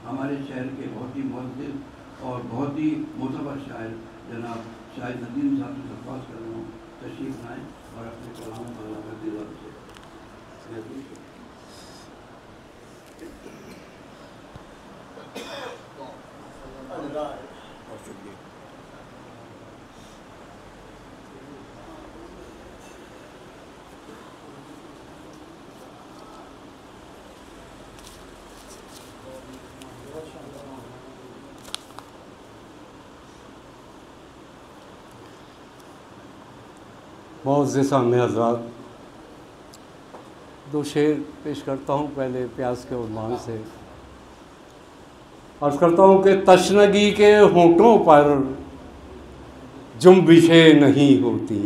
हमारे शहर के बहुत ही मुअज़्ज़िज़ और बहुत ही मोतबर शायर जनाब शाहिद नदीम साहब से दरख्वास्त कर रहा हूँ तशरीफ़ लाएँ और अपने कलाम पर दिल से मुअज़्ज़िज़ सामने हज़रात, दो शेर पेश करता हूँ पहले प्यास के उन्वान से। अर्ज़ करता हूँ कि तशनगी के होंठों पर जुम्बिशें नहीं होती,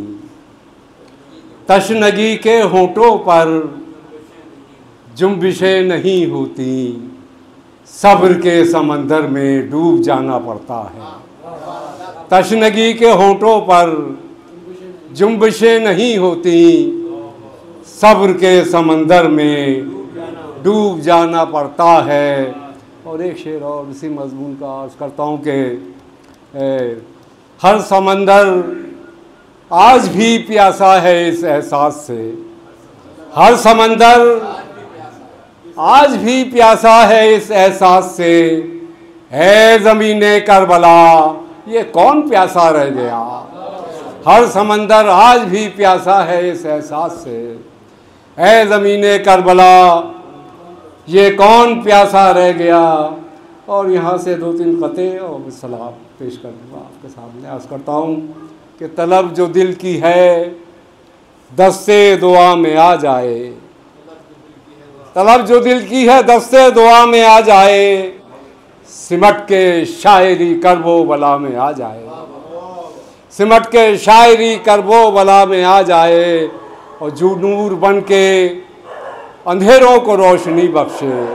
तशनगी के होंठों पर जुम्बिशें नहीं होती, सब्र के समंदर में डूब जाना पड़ता है। तशनगी के होंठों पर जुम्बिशें नहीं होती, सब्र के समंदर में डूब जाना पड़ता है। और एक शेर और इसी मजमून का अर्ज़ करता हूँ कि हर समंदर आज भी प्यासा है इस एहसास से, हर समंदर आज भी प्यासा है इस एहसास से, है ज़मीने करबला ये कौन प्यासा रह गया। हर समंदर आज भी प्यासा है इस एहसास से, है ज़मीने करबला ये कौन प्यासा रह गया। और यहाँ से दो तीन क़ते और सलाम पेश कर दूँगा आपके सामने। अर्ज़ करता हूँ कि तलब जो दिल की है दस्ते दुआ में आ जाए, तलब जो दिल की है दस्ते दुआ में आ जाए, सिमट के शायरी करबो बला में आ जाए, सिमट के शायरी करबो बला में आ जाए, और जो नूर बन के अंधेरों को रोशनी बख्शे,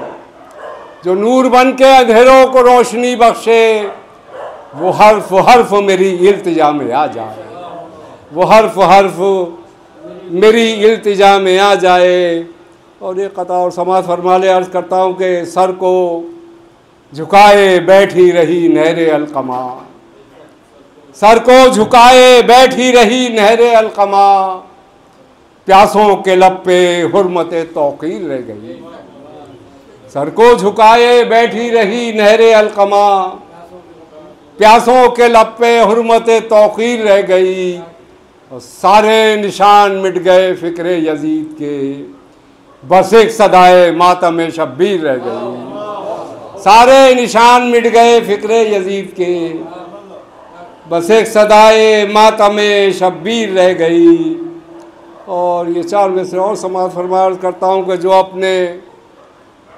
जो नूर बन के अंधेरों को रोशनी बख्शे, वो हर्फ हर्फ मेरी इल्तिजा में आ जाए, वो हर्फ हर्फ मेरी इल्तिजा में आ जाए। और एक क़ता और समाअत फरमा ले। अर्ज़ करता हूँ कि सर को झुकाए बैठी रही नहरे अलकमा, सर को झुकाए बैठी रही नहरे अलकमा, प्यासों के लब पे हुर्मते तौक़ीर रह गई, सर को झुकाए बैठी रही नहरे अलकमा, प्यासों के लब पे हुर्मते तौक़ीर रह गई, और सारे निशान मिट गए फ़िक्रे यज़ीद के, बस एक सदाए मातम शब्बीर रह गई। सारे निशान मिट गए फ़िक्रे यज़ीद के, बस एक सदाए मातम शब्बीर रह गई। और ये चार मिसरे और समाअत फरमाया करता हूँ कि जो अपने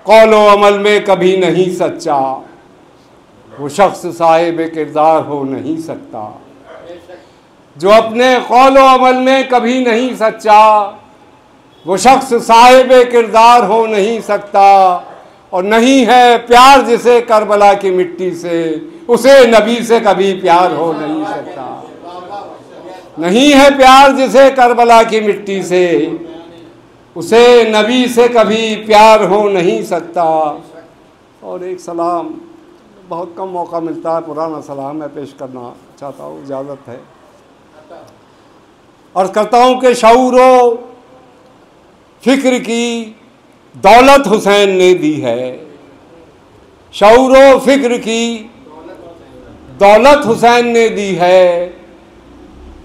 कौलो अमल में कभी नहीं सच्चा, वो शख्स साहिब किरदार हो नहीं सकता। जो अपने कौलो अमल में कभी नहीं सच्चा, वो शख्स साहिब किरदार हो नहीं सकता। और नहीं है प्यार जिसे करबला की मिट्टी से, उसे नबी से कभी प्यार हो नहीं सकता। नहीं है प्यार जिसे करबला की मिट्टी से, उसे नबी से कभी प्यार हो नहीं सकता। और एक सलाम, बहुत कम मौका मिलता है, पुराना सलाम मैं पेश करना चाहता हूँ, इजाज़त है। और करता हूँ कि शऊरो फ़िक्र की दौलत हुसैन ने दी है, शऊरो फ़िक्र की दौलत हुसैन ने दी है,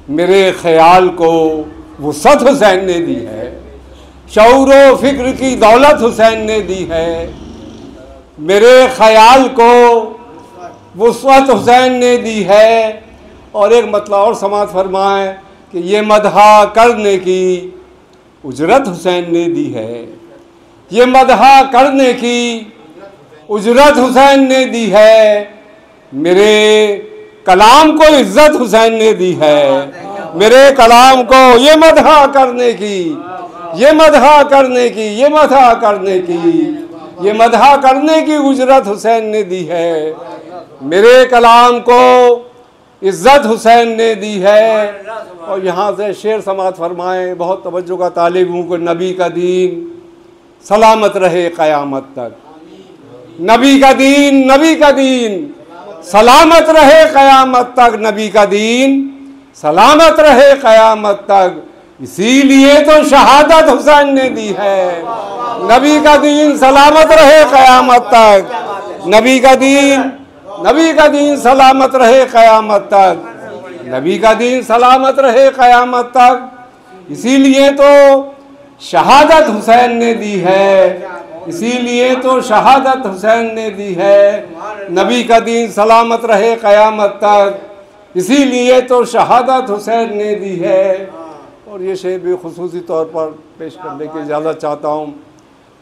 मेरे ख़याल को वुसअत हुसैन ने दी है। शऊरो फ़िक्र की दौलत हुसैन ने दी है, मेरे ख़याल को वुसअत हुसैन ने दी है। और एक मतलब और समाअत फरमाए कि ये मदहा करने की उजरत हुसैन ने दी है, ये मदहा करने की उजरत हुसैन ने दी है, मेरे कलाम को इज्जत हुसैन ने दी है, मेरे कलाम को ये मदहा करने की, ये मदहा करने की, ये मदहा करने की, ये मदहा करने की उजरत हुसैन ने दी है, मेरे कलाम को इज्जत हुसैन ने दी है। और यहाँ से शेर समाअत फरमाएँ, बहुत तवज्जो का तालिब हूँ कि नबी का दीन सलामत रहे क़यामत तक, नबी का दीन, नबी का दीन सलामत रहे क़यामत तक, नबी का दीन सलामत रहे क़यामत तक। इसीलिए तो शहादत हुसैन ने दी है। नबी का दीन सलामत रहे क़यामत तक, नबी का दीन, नबी का दीन सलामत रहे क़यामत तक, नबी का दीन सलामत रहे क़यामत तक। इसीलिए तो शहादत हुसैन ने दी है, इसीलिए तो शहादत हुसैन ने दी है। नबी का दीन सलामत रहे क़यामत तक, इसीलिए तो शहादत हुसैन ने दी है। और ये शेर भी खुसूसी तौर पर पेश करने की इजाज़त चाहता हूँ।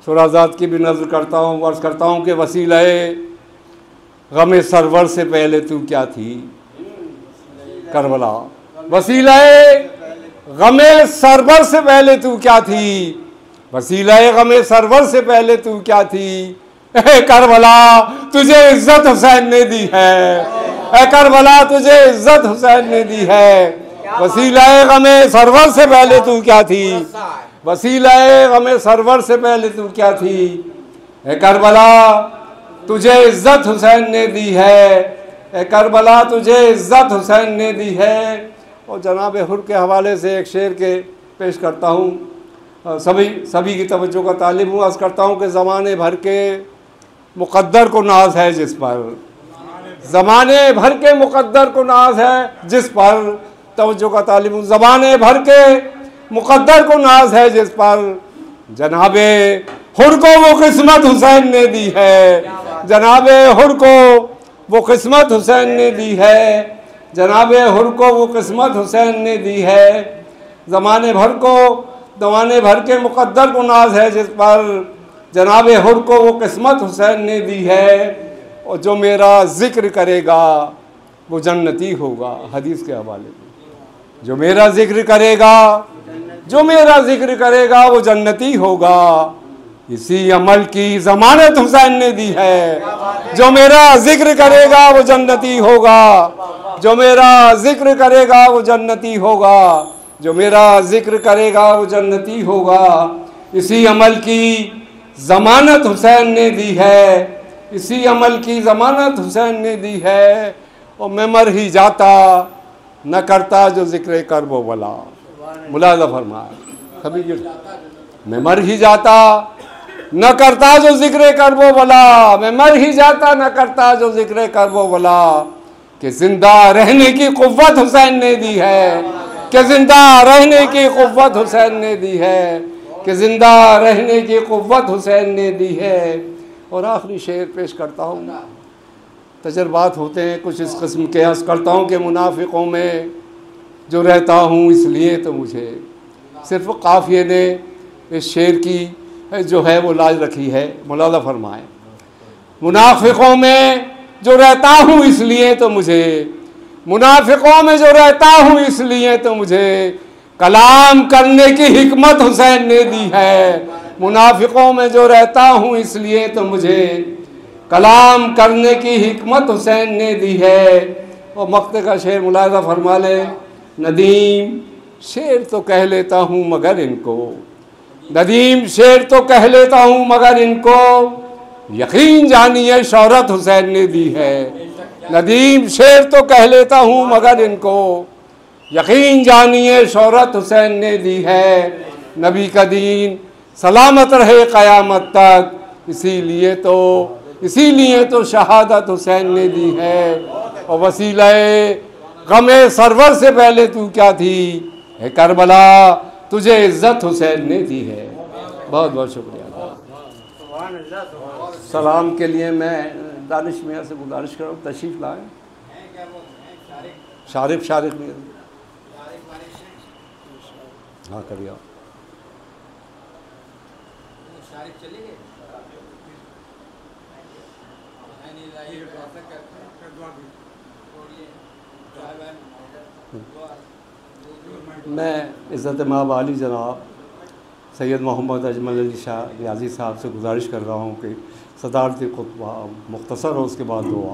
शुराज़ात की भी नज़र करता हूँ, अर्ज़ करता हूँ कि वसीले गमे सरवर से पहले तू क्या थी करबला, वसीले गमे सरवर से पहले तू क्या थी, वसीले गमे सरवर से पहले तू क्या थी। करबला तुझे इज्जत हुसैन ने दी है, करबला तुझे इज्जत हुसैन ने दी है। वसीले गमे सरवर से पहले तू क्या थी, वसीले गमे सरवर से पहले तू क्या थी। करबला तुझे इज्जत हुसैन ने दी है, करबला तुझे इज्जत हुसैन ने दी है। और जनाब हुर के हवाले से एक शेर के पेश करता हूँ। सभी की तवज्जो का तालिब हूँ। अर्ज़ करता हूँ कि ज़माने भर के मुक़द्दर को नाज है जिस पर, ज़माने भर के मुक़द्दर को नाज है जिस पर, तवज्जो का तालिब हूँ। ज़माने भर के मुक़द्दर को नाज है जिस पर, जनाबे हुर को वो किस्मत हुसैन ने दी है, जनाबे हुर को वो किस्मत हुसैन ने दी है, जनाबे हुर को वो किस्मत हुसैन ने दी है। ज़माने भर को, ज़माने भर के मुक़द्दर को नाज है जिस पर, जनाबे हुर को वो किस्मत हुसैन ने दी है। और जो मेरा ज़िक्र करेगा वो जन्नती होगा। हदीस के हवाले में, जो मेरा ज़िक्र करेगा, जो मेरा ज़िक्र करेगा वो जन्नती होगा। इसी अमल की ज़मानत हुसैन ने दी है। जो मेरा ज़िक्र करेगा वो जन्नती होगा, जो मेरा ज़िक्र करेगा वो जन्नती होगा, जो मेरा ज़िक्र करेगा वो जन्नती होगा। इसी अमल की ज़मानत हुसैन ने दी है, इसी अमल की ज़मानत हुसैन ने दी है। और मैं मर ही जाता न करता जो ज़िक्र करबो वला, मुलाज़ा फरमाया कभी, मैं मर ही जाता न करता जो ज़िक्र करबो वला, मैं मर ही जाता न करता जो ज़िक्र करबो वला। कि ज़िंदा रहने की क़ुव्वत हुसैन ने दी है, कि ज़िंदा रहने की क़ुव्वत हुसैन ने दी है, कि ज़िंदा रहने की क़ुव्वत हुसैन ने दी है। और आखिरी शेर पेश करता हूँ। तजर्बात होते हैं कुछ इस किस्म के। अर्ज़ करता हूँ कि मुनाफिकों में जो रहता हूँ इसलिए तो मुझे, सिर्फ काफ़िए ने इस शेर की जो है वो लाज रखी है। मुलाज़ा फरमाएँ, मुनाफिकों में जो रहता हूँ इसलिए तो मुझे, मुनाफिकों में जो रहता हूँ इसलिए तो मुझे कलाम करने की हिकमत हुसैन ने दी है। मुनाफिकों में जो रहता हूँ इसलिए तो मुझे कलाम करने की हिकमत हुसैन ने दी है। और मक्ते का शेर मुलाज़ा फरमा ले, नदीम शेर तो कह लेता हूँ मगर इनको, नदीम शेर तो कह लेता हूँ मगर इनको यकीन जानिए शौहरत हुसैन ने दी है। नदीम शेर तो कह लेता हूँ मगर इनको यकीन जानिए शौहरत हुसैन ने दी है। नबी का दीन सलामत रहे क़यामत तक, इसीलिए तो शहादत हुसैन ने दी है। और वसीले गमे सरवर से पहले तू क्या थी, है करबला तुझे इज्जत हुसैन ने दी है। बहुत बहुत शुक्रिया। सलाम के लिए मैं दानिश मियाँ से गुजारिश कर रहा हूँ तशरीफ़ लाएँ। शारिफ मियाँ, हाँ करिए। मैं इज़्ज़त माब आली जनाब सैयद मोहम्मद अजमल अली शाह नियाज़ी साहब से गुजारिश कर रहा हूँ कि सदारती खुतबा मुख्तसर हो, उसके बाद दुआ।